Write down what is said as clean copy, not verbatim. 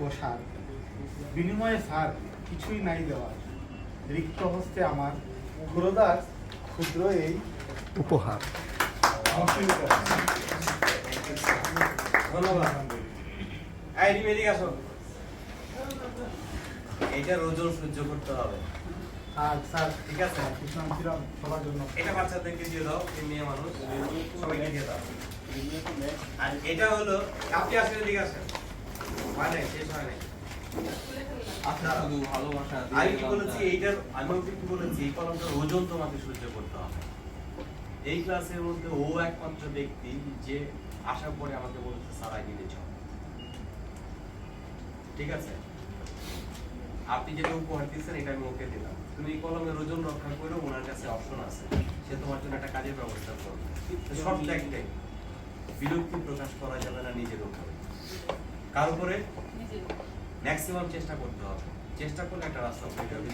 বসার বিনিময়ে স্যার কিছুই নাই দেওয়ার, রিক্ত হস্তে আমার ক্ষুরদার ক্ষুদ্র এই উপহার। ধন্যবাদ। এইটার ওজন সহ্য করতে হবে। আর স্যার ঠিক আছে, ইসলাম ছিলাম সবার জন্য। এটা বাচ্চাদেরকে দিয়ে দাও, এই মেয়ে মানুষ সবাইকে দিয়ে দাও। আর এটা হলো, আপনি আসলে দিকে আসেন, মানে শেষ হয় নাই। আমি কি বলেছি এইটার, আমি ওকে কি বলেছি, এই কলমটার ওজন তোমাকে সহ্য করতে হবে। এই ক্লাসের মধ্যে ও একমাত্র ব্যক্তি যে আসার পরে আমাকে বলেছে sir I need a job. ঠিক আছে, আপনি যেটা উপহার দিচ্ছেন এটা আমি ওকে দিলাম। তুমি এই কলমের ওজন রক্ষা করে, ওনার কাছে অপশন আছে, সে তোমার জন্য একটা কাজের ব্যবস্থা করবে। শর্ত একটাই, বিরক্তি প্রকাশ করা যাবে না নিজের উপরে, কার উপরে, ম্যাক্সিমাম চেষ্টা করতে হবে। চেষ্টা করলে একটা রাস্তা পেয়ে যাবে।